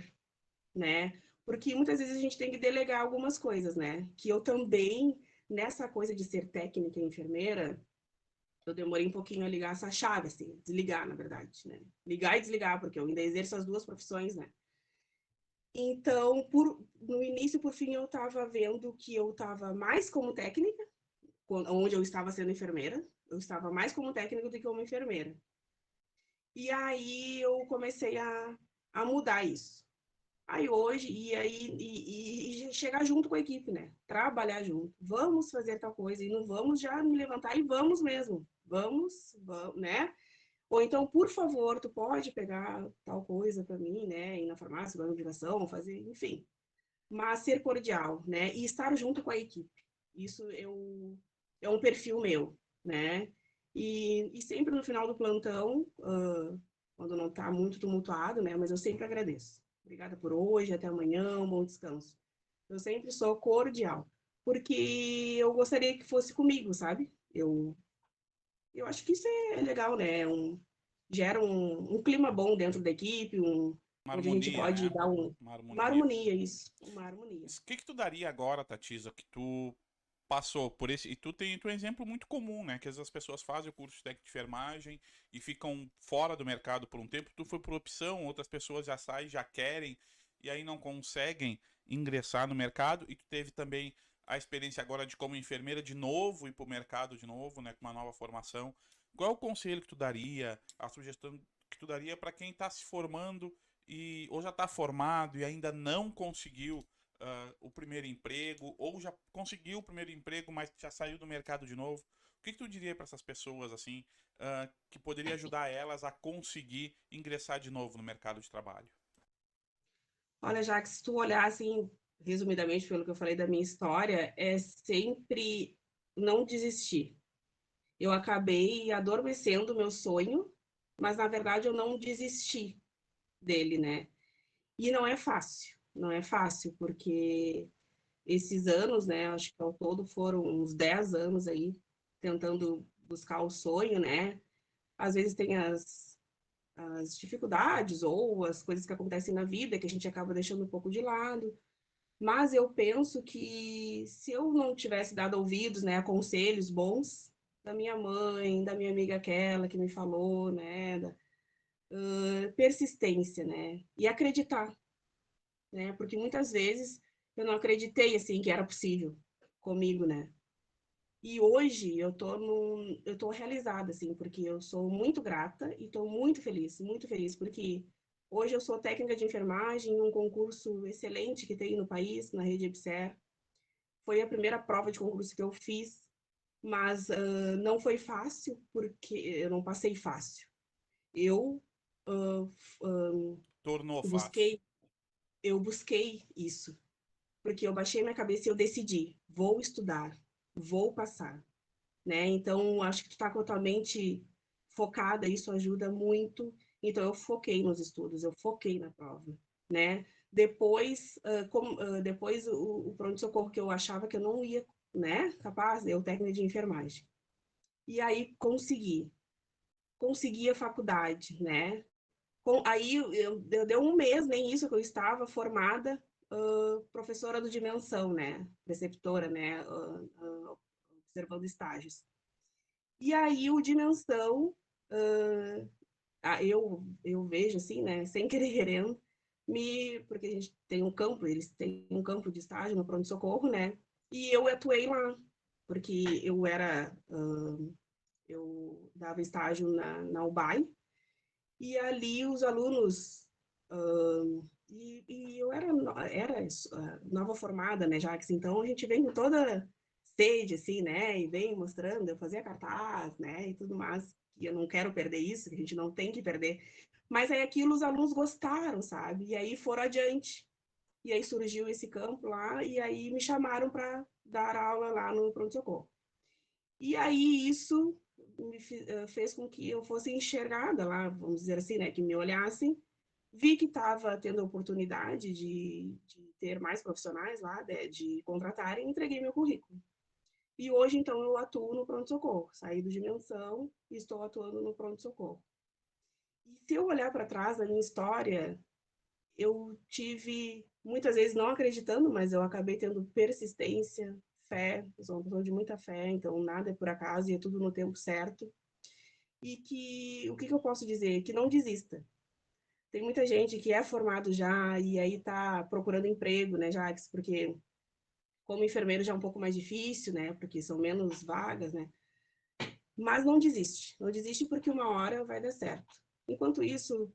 né? Porque muitas vezes a gente tem que delegar algumas coisas, né? Que eu também, nessa coisa de ser técnica e enfermeira, eu demorei um pouquinho a ligar essa chave, assim, desligar, na verdade, né? Ligar e desligar, porque eu ainda exerço as duas profissões, né? Então, no início, por fim, eu estava vendo que eu estava mais como técnica, onde eu estava sendo enfermeira, eu estava mais como técnica do que como enfermeira. E aí eu comecei a mudar isso. Aí hoje, e chegar junto com a equipe, né? Trabalhar junto. Vamos fazer tal coisa e não vamos já me levantar e vamos mesmo. Vamos, né? Ou então, por favor, tu pode pegar tal coisa para mim, né? Ir na farmácia, dar uma ligação, fazer, enfim. Mas ser cordial, né? E estar junto com a equipe. Isso é um perfil meu, né? E sempre no final do plantão, quando não está muito tumultuado, né? Mas eu sempre agradeço. Obrigada por hoje, até amanhã, um bom descanso. Eu sempre sou cordial, porque eu gostaria que fosse comigo, sabe? Eu acho que isso é legal, né? Gera um clima bom dentro da equipe, Uma onde a gente harmonia, pode né? dar Uma uma harmonia. harmonia, isso, uma harmonia. O que que tu daria agora, Tatisa, que tu passou por esse. E tu é um exemplo muito comum, né? Que às vezes as pessoas fazem o curso de técnico de enfermagem e ficam fora do mercado por um tempo. Tu foi por opção, outras pessoas já saem, já querem, e aí não conseguem ingressar no mercado. E tu teve também a experiência agora de como enfermeira de novo ir para o mercado de novo, né? Com uma nova formação. Qual é o conselho que tu daria, a sugestão que tu daria para quem está se formando e ou já está formado e ainda não conseguiu o primeiro emprego, ou já conseguiu o primeiro emprego, mas já saiu do mercado de novo. O que, que tu diria para essas pessoas assim que poderia ajudar elas a conseguir ingressar de novo no mercado de trabalho? Olha, já que se tu olhar assim, resumidamente pelo que eu falei da minha história, é sempre não desistir. Eu acabei adormecendo o meu sonho, mas na verdade eu não desisti dele, né? E não é fácil, porque esses anos, né, acho que ao todo foram uns 10 anos aí, tentando buscar o sonho, né? Às vezes tem as dificuldades ou as coisas que acontecem na vida que a gente acaba deixando um pouco de lado. Mas eu penso que se eu não tivesse dado ouvidos, né, a conselhos bons da minha mãe, da minha amiga aquela que me falou, né, persistência, né, e acreditar, né, porque muitas vezes eu não acreditei assim que era possível comigo, né. E hoje eu tô realizada assim, porque eu sou muito grata e estou muito feliz, porque hoje eu sou técnica de enfermagem em um concurso excelente que tem no país, na rede EBSER. Foi a primeira prova de concurso que eu fiz, mas não foi fácil, porque eu não passei fácil. Eu uh, uh, Tornou fácil. busquei, eu busquei isso, porque eu baixei minha cabeça e eu decidi, vou estudar, vou passar, né? Então, acho que tu está totalmente focada, isso ajuda muito. Então, eu foquei nos estudos, eu foquei na prova, né? Depois, depois o pronto-socorro que eu achava que eu não ia, né, capaz, eu técnica de enfermagem. E aí consegui a faculdade, né? Aí eu deu um mês, nem isso, que eu estava formada, professora do Dimensão, né? Preceptora, né? Observando estágios. E aí o Dimensão, eu vejo assim, né? Sem querer querendo, porque a gente tem um campo, eles têm um campo de estágio no pronto-socorro, né? E eu atuei lá, porque eu dava estágio na UBAI, e ali os alunos, e eu era nova formada, né, Jax? Então a gente vem com toda sede, assim, né, e vem mostrando, eu fazia cartaz, né, e tudo mais, e eu não quero perder isso, que a gente não tem que perder. Mas aí aquilo os alunos gostaram, sabe? E aí foram adiante. E aí surgiu esse campo lá, e aí me chamaram para dar aula lá no pronto-socorro. E aí isso fez com que eu fosse enxergada lá, vamos dizer assim, né, que me olhassem. Vi que estava tendo a oportunidade de ter mais profissionais lá, de contratarem, e entreguei meu currículo. E hoje, então, eu atuo no pronto-socorro. Saí do Dimensão e estou atuando no pronto-socorro. E se eu olhar para trás da minha história, eu tive, muitas vezes não acreditando, mas eu acabei tendo persistência, fé. Eu sou uma pessoa de muita fé, então nada é por acaso e é tudo no tempo certo. E que, o que eu posso dizer? Que não desista. Tem muita gente que é formado já e aí está procurando emprego, né, Jax? Porque como enfermeiro já é um pouco mais difícil, né? Porque são menos vagas, né? Mas não desiste. Não desiste porque uma hora vai dar certo. Enquanto isso,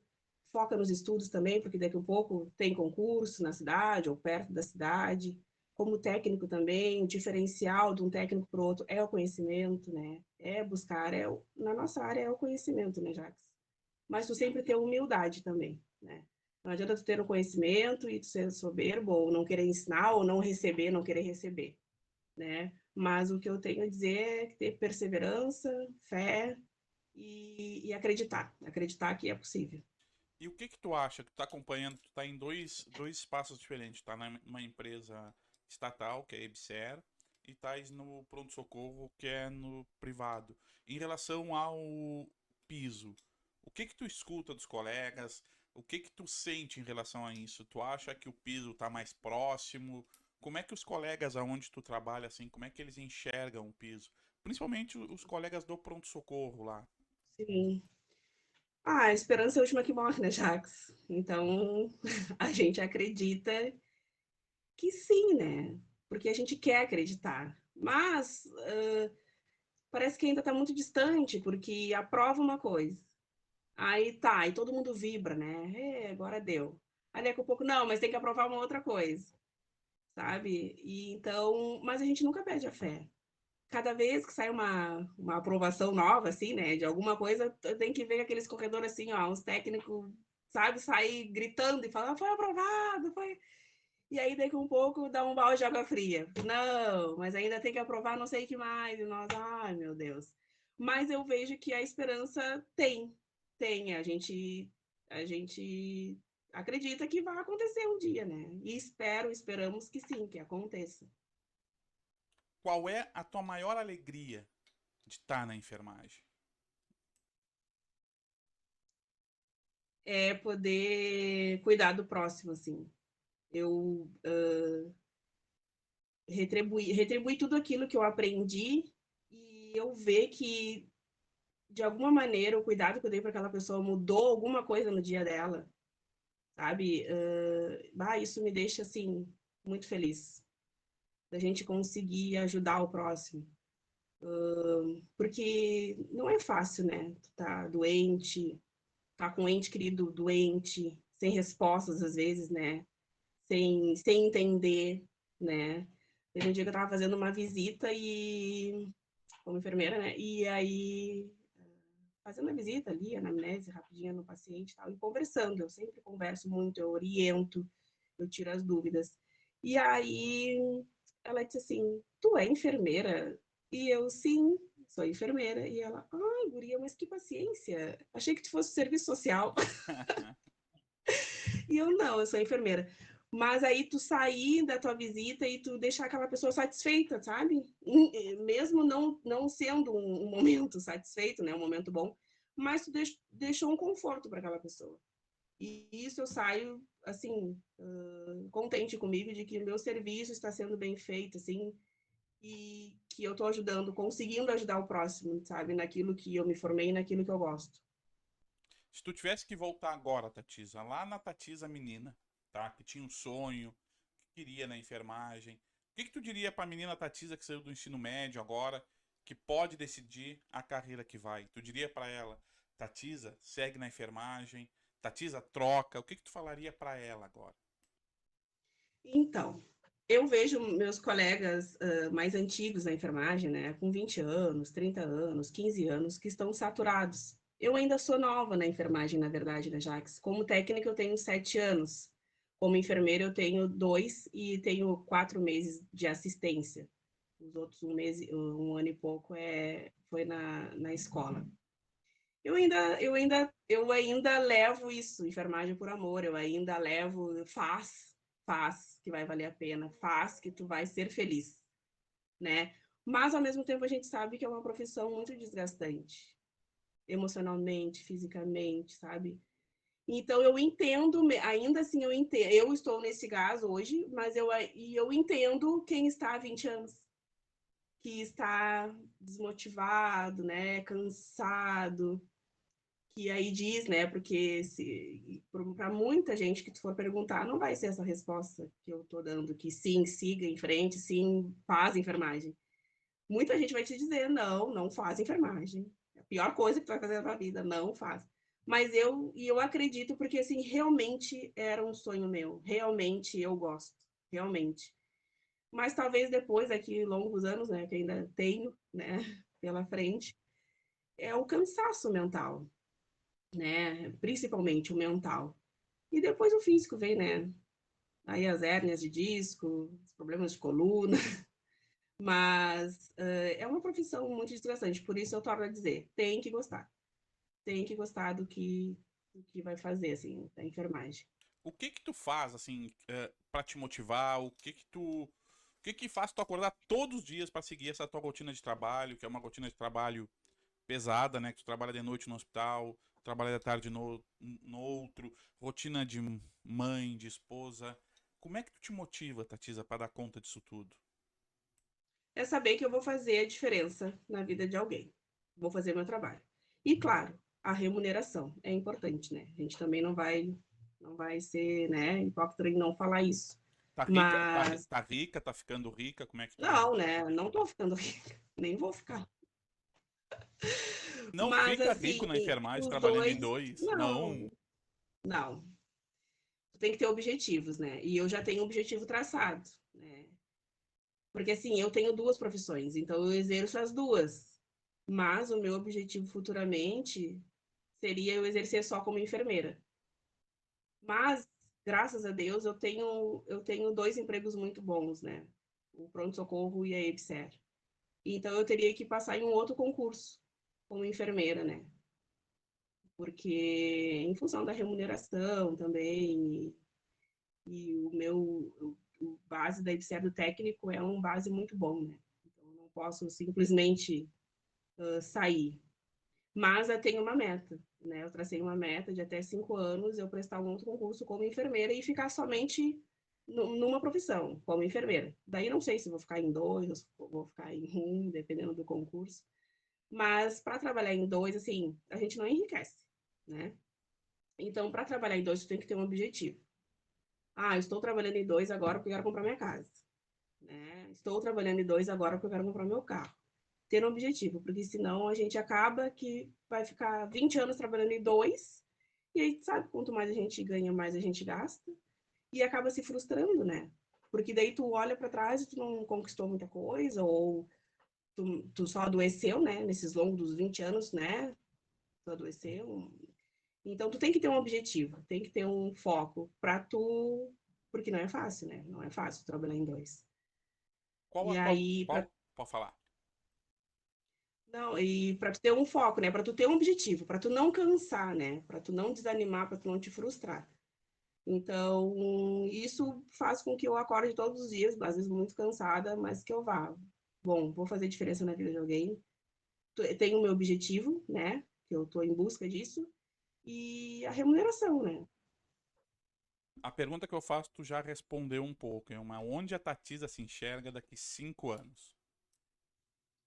foca nos estudos também, porque daqui a pouco tem concurso na cidade ou perto da cidade. Como técnico também, o diferencial de um técnico para o outro é o conhecimento, né? É buscar, na nossa área é o conhecimento, né, Jax? Mas tu sempre ter humildade também, né? Não adianta tu ter o conhecimento e tu ser soberbo, ou não querer ensinar, ou não receber, não querer receber, né? Mas o que eu tenho a dizer é ter perseverança, fé e acreditar. Acreditar que é possível. E o que que tu acha? Tu tá acompanhando, tu tá em dois espaços diferentes, tá numa empresa estatal, que é a EBSER, e estás no pronto-socorro, que é no privado. Em relação ao piso, o que que tu escuta dos colegas? O que que tu sente em relação a isso? Tu acha que o piso tá mais próximo? Como é que os colegas aonde tu trabalha, assim, como é que eles enxergam o piso? Principalmente os colegas do pronto-socorro lá. Sim. Ah, a esperança é a última que morre, né, Jax? Então, a gente acredita que sim, né? Porque a gente quer acreditar. Mas parece que ainda está muito distante, porque aprova uma coisa. Aí tá, e todo mundo vibra, né? Agora deu. Aí daqui a pouco, não, mas tem que aprovar uma outra coisa, sabe? E então, mas a gente nunca perde a fé. Cada vez que sai uma aprovação nova, assim, né, de alguma coisa, tem que ver aqueles corredores assim, ó, uns técnicos, sabe, sair gritando e falar, foi aprovado, foi. E aí, daqui um pouco, dá um balde de água fria. Não, mas ainda tem que aprovar não sei o que mais. E nós, ai, meu Deus. Mas eu vejo que a esperança tem. A gente acredita que vai acontecer um dia, né? E esperamos que sim, que aconteça. Qual é a tua maior alegria de estar na enfermagem? É poder cuidar do próximo, assim. Eu retribuir tudo aquilo que eu aprendi e eu ver que, de alguma maneira, o cuidado que eu dei para aquela pessoa mudou alguma coisa no dia dela, sabe? Isso me deixa, assim, muito feliz. Da gente conseguir ajudar o próximo. Porque não é fácil, né? Tu tá doente, tá com um ente querido doente, sem respostas às vezes, né? Sem entender, né? Teve um dia que eu tava fazendo uma visita e como enfermeira, né? E aí fazendo a visita ali, anamnese rapidinha no paciente e tal, e conversando. Eu sempre converso muito, eu oriento, eu tiro as dúvidas. E aí ela disse assim: Tu é enfermeira? E eu, sim, sou enfermeira. E ela, ai, guria, mas que paciência. Achei que tu fosse serviço social. E eu, não, eu sou enfermeira. Mas aí tu sair da tua visita e tu deixar aquela pessoa satisfeita, sabe? Mesmo não sendo um momento satisfeito, né? Um momento bom, mas tu deixou um conforto para aquela pessoa. E isso eu saio, assim, contente comigo de que o meu serviço está sendo bem feito, assim, e que eu estou ajudando, conseguindo ajudar o próximo, sabe? Naquilo que eu me formei, naquilo que eu gosto. Se tu tivesse que voltar agora, Tatisa, lá na Tatisa menina, tá? Que tinha um sonho, que queria na enfermagem. O que que tu diria pra menina Tatisa que saiu do ensino médio agora, que pode decidir a carreira que vai? Tu diria pra ela, Tatisa, segue na enfermagem, Tatisa, troca. O que que tu falaria pra ela agora? Então, eu vejo meus colegas mais antigos na enfermagem, né, com 20 anos, 30 anos, 15 anos, que estão saturados. Eu ainda sou nova na enfermagem, na verdade, né, Jax? Como técnica, eu tenho 7 anos. Como enfermeira, eu tenho 2 e tenho 4 meses de assistência. Os outros 1 mês, 1 ano e pouco foi na escola. Eu ainda levo isso, enfermagem por amor, eu ainda levo, faz, que vai valer a pena, faz, que tu vai ser feliz, né? Mas, ao mesmo tempo, a gente sabe que é uma profissão muito desgastante, emocionalmente, fisicamente, sabe? Então, eu entendo, ainda assim, eu entendo, eu estou nesse gás hoje, mas eu entendo quem está há 20 anos, que está desmotivado, né, cansado, que aí diz, né? Porque para muita gente que tu for perguntar, não vai ser essa resposta que eu tô dando, que sim, siga em frente, sim, faz enfermagem. Muita gente vai te dizer, não, não faz enfermagem. É a pior coisa que tu vai fazer na tua vida, não faz. Mas eu acredito porque assim, realmente era um sonho meu, realmente eu gosto, realmente. Mas talvez depois, daqui longos anos, né, que ainda tenho, né, pela frente, é o cansaço mental, né? Principalmente o mental. E depois o físico vem, né? Aí as hérnias de disco, os problemas de coluna, mas é uma profissão muito desgastante, por isso eu torno a dizer, tem que gostar do que vai fazer, assim, da enfermagem. O que que tu faz, assim, pra te motivar? O que que faz tu acordar todos os dias pra seguir essa tua rotina de trabalho, que é uma rotina de trabalho pesada, né? Que tu trabalha de noite no hospital, trabalha de tarde no outro, rotina de mãe, de esposa. Como é que tu te motiva, Tatisa, pra dar conta disso tudo? É saber que eu vou fazer a diferença na vida de alguém. Vou fazer meu trabalho. E, claro, a remuneração é importante, né? A gente também não vai ser, né, hipócrita em não falar isso. Tá rica, Mas, tá rica, tá ficando rica, como é que tu... não, né? Não tô ficando rica, nem vou ficar. Não Mas, fica assim, rico na enfermagem os trabalhando em dois, dois, não, não. não. Tem que ter objetivos, né? E eu já tenho um objetivo traçado, né? Porque, assim, eu tenho duas profissões, então eu exerço as duas. Mas o meu objetivo futuramente seria eu exercer só como enfermeira. Mas, graças a Deus, eu tenho dois empregos muito bons, né? O pronto-socorro e a EBSER. Então, eu teria que passar em um outro concurso como enfermeira, né? Porque, em função da remuneração também, e o base da EBSER do técnico é um base muito bom, né? Então, eu não posso simplesmente sair. Mas eu tenho uma meta, né? Eu tracei uma meta de até 5 anos eu prestar um outro concurso como enfermeira e ficar somente numa profissão, como enfermeira. Daí não sei se vou ficar em dois, ou se vou ficar em um, dependendo do concurso. Mas para trabalhar em dois, assim, a gente não enriquece, né? Então, para trabalhar em dois, tu tem que ter um objetivo. Ah, eu estou trabalhando em dois agora porque eu quero comprar minha casa, né? Estou trabalhando em dois agora porque eu quero comprar meu carro. Ter um objetivo, porque senão a gente acaba que vai ficar 20 anos trabalhando em dois, e aí, sabe, quanto mais a gente ganha, mais a gente gasta, e acaba se frustrando, né? Porque daí tu olha para trás e tu não conquistou muita coisa, ou tu só adoeceu, né? Nesses longos 20 anos, né? Tu adoeceu. Então, tu tem que ter um objetivo, tem que ter um foco para tu, porque não é fácil, né? Não é fácil trabalhar em dois. Qual E a tua. aí, Qual. Pode falar. não, e para tu ter um foco, né? Para tu ter um objetivo, para tu não cansar, né? Para tu não desanimar, para tu não te frustrar. Então, isso faz com que eu acorde todos os dias, às vezes muito cansada, mas que eu vá. Bom, vou fazer diferença na vida de alguém. Tenho o meu objetivo, né? Que eu estou em busca disso. E a remuneração, né? A pergunta que eu faço, tu já respondeu um pouco. Onde a Tatisa se enxerga daqui 5 anos?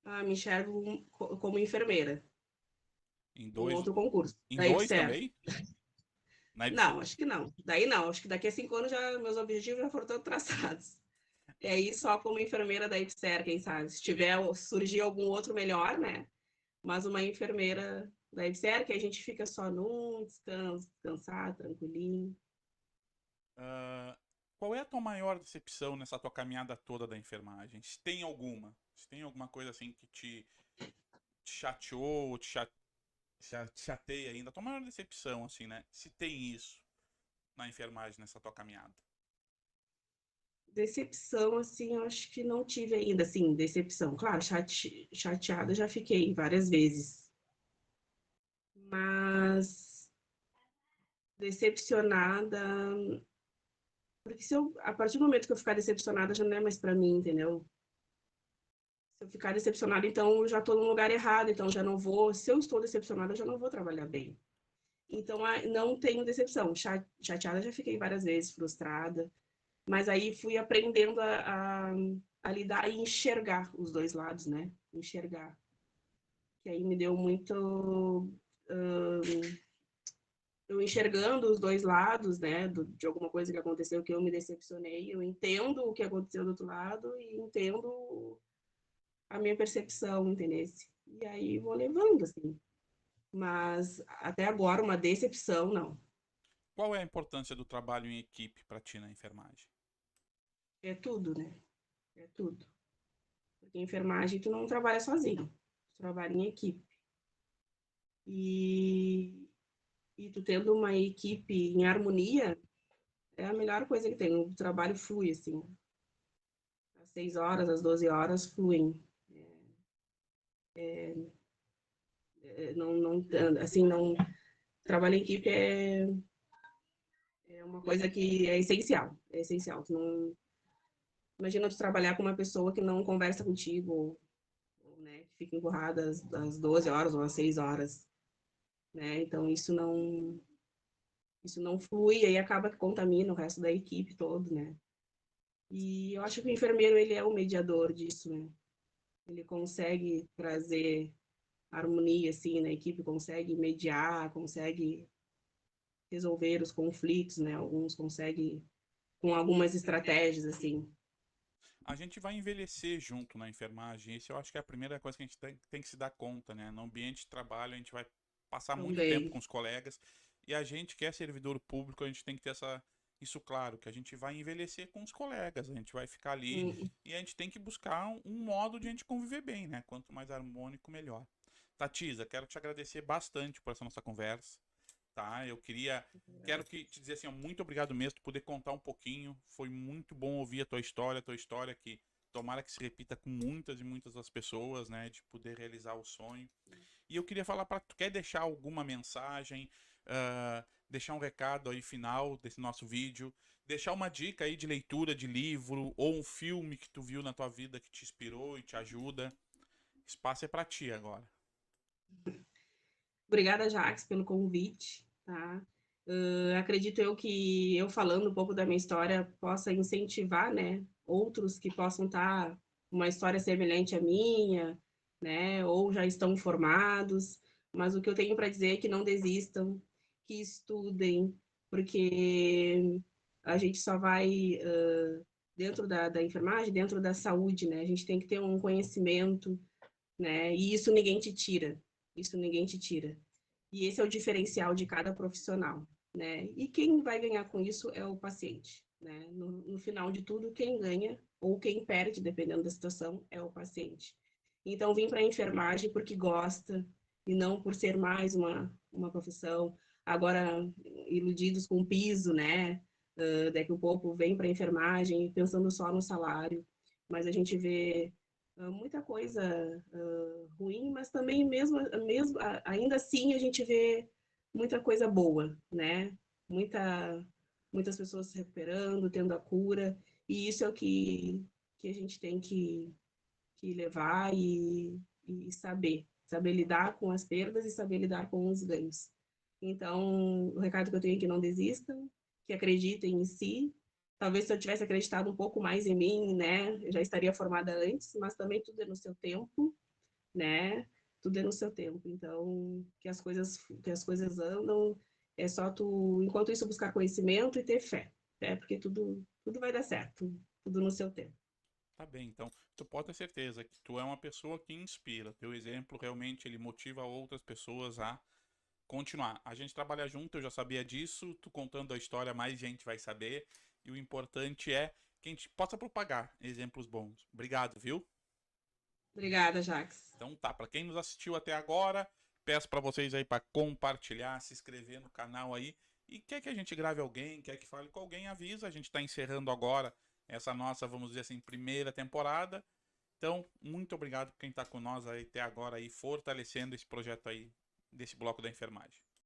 Ah, me enxergo como enfermeira, Em em dois, outro concurso, em da dois EBSERH. também? Na IBC. Não, acho que não. Daí não, acho que daqui a 5 anos já meus objetivos já foram todos traçados. E aí só como enfermeira da EBSERH, quem sabe? Se tiver, surgir algum outro melhor, né? Mas uma enfermeira da EBSERH, que a gente fica só num, descansar, tranquilinho. Ah, qual é a tua maior decepção nessa tua caminhada toda da enfermagem? Se tem alguma? Se tem alguma coisa assim que te chateou, ou te chateia ainda? A tua maior decepção, assim, né? Se tem isso na enfermagem nessa tua caminhada. Decepção, assim, eu acho que não tive ainda, assim, decepção. Claro, chateada já fiquei várias vezes, mas decepcionada, porque se eu, a partir do momento que eu ficar decepcionada já não é mais para mim, entendeu? Se eu ficar decepcionada, então eu já estou no lugar errado, então já não vou, se eu estou decepcionada, eu já não vou trabalhar bem. Então, não tenho decepção. Chateada já fiquei várias vezes, frustrada, mas aí fui aprendendo a lidar e enxergar os dois lados, né? Enxergar. Que aí me deu muito. Eu enxergando os dois lados, né? De alguma coisa que aconteceu que eu me decepcionei, eu entendo o que aconteceu do outro lado e entendo a minha percepção, entendeu? E aí vou levando, assim. Mas até agora, uma decepção, não. Qual é a importância do trabalho em equipe para ti na enfermagem? É tudo, né? É tudo. Porque em enfermagem tu não trabalha sozinho, tu trabalha em equipe. E, e tu tendo uma equipe em harmonia é a melhor coisa que tem. O trabalho flui, assim. Às 6 horas, às 12 horas fluem. Não, não, assim, não. Trabalho em equipe é uma coisa que é essencial. É essencial. Tu não, imagina tu trabalhar com uma pessoa que não conversa contigo, ou, né, que fica emburrada às 12 horas ou às 6 horas. Né? Então isso não flui e aí acaba que contamina o resto da equipe todo, né? E eu acho que o enfermeiro ele é o mediador disso, né? Ele consegue trazer harmonia assim na equipe, consegue mediar, consegue resolver os conflitos, né? Alguns conseguem com algumas estratégias assim. A gente vai envelhecer junto na enfermagem. Isso eu acho que é a primeira coisa que a gente tem que se dar conta, né? No ambiente de trabalho, a gente vai passar muito tempo Também. com os colegas. E a gente que é servidor público, a gente tem que ter isso claro, que a gente vai envelhecer com os colegas. A gente vai ficar ali Hum, e a gente tem que buscar um modo de a gente conviver bem, né? Quanto mais harmônico, melhor. Tatisa, quero te agradecer bastante por essa nossa conversa, tá? Quero te dizer assim, ó, muito obrigado mesmo por poder contar um pouquinho. Foi muito bom ouvir a tua história que tomara que se repita com muitas e muitas das pessoas, né, de poder realizar o sonho. E eu queria falar para tu quer deixar alguma mensagem, deixar um recado aí final desse nosso vídeo, deixar uma dica aí de leitura de livro ou um filme que tu viu na tua vida que te inspirou e te ajuda. Espaço é para ti agora. Obrigada, Jax, pelo convite, tá? Acredito eu que eu falando um pouco da minha história possa incentivar, né, outros que possam estar uma história semelhante à minha, né, ou já estão formados, mas o que eu tenho para dizer é que não desistam, que estudem, porque a gente só vai dentro da enfermagem, dentro da saúde, né, a gente tem que ter um conhecimento, né, e isso ninguém te tira, isso ninguém te tira. E esse é o diferencial de cada profissional, né? E quem vai ganhar com isso é o paciente, né? No final de tudo, quem ganha ou quem perde, dependendo da situação, é o paciente. Então, vim para a enfermagem porque gosta e não por ser mais uma profissão. Agora, iludidos com o piso, né? Daqui a pouco vem para a enfermagem pensando só no salário, mas a gente vê muita coisa ruim, mas também mesmo ainda assim a gente vê muita coisa boa, né? Muitas pessoas se recuperando, tendo a cura, e isso é o que a gente tem que levar e saber lidar com as perdas e saber lidar com os ganhos. Então, o recado que eu tenho é que não desistam, que acreditem em si. Talvez se eu tivesse acreditado um pouco mais em mim, né, eu já estaria formada antes, mas também tudo é no seu tempo, né? Tudo é no seu tempo. Então, que as coisas andam, é só tu, enquanto isso, buscar conhecimento e ter fé, né? Porque tudo vai dar certo, tudo no seu tempo. Tá bem, então tu pode ter certeza que tu é uma pessoa que inspira. Teu exemplo realmente ele motiva outras pessoas a continuar. A gente trabalha junto, eu já sabia disso. Tu contando a história, mais gente vai saber. E o importante é que a gente possa propagar exemplos bons. Obrigado, viu? Obrigada, Jax. Então tá, para quem nos assistiu até agora, peço para vocês aí para compartilhar, se inscrever no canal aí. E quer que a gente grave alguém, quer que fale com alguém, avisa. A gente está encerrando agora essa nossa, vamos dizer assim, primeira temporada. Então, muito obrigado por quem está com nós aí até agora aí, fortalecendo esse projeto aí desse bloco da enfermagem.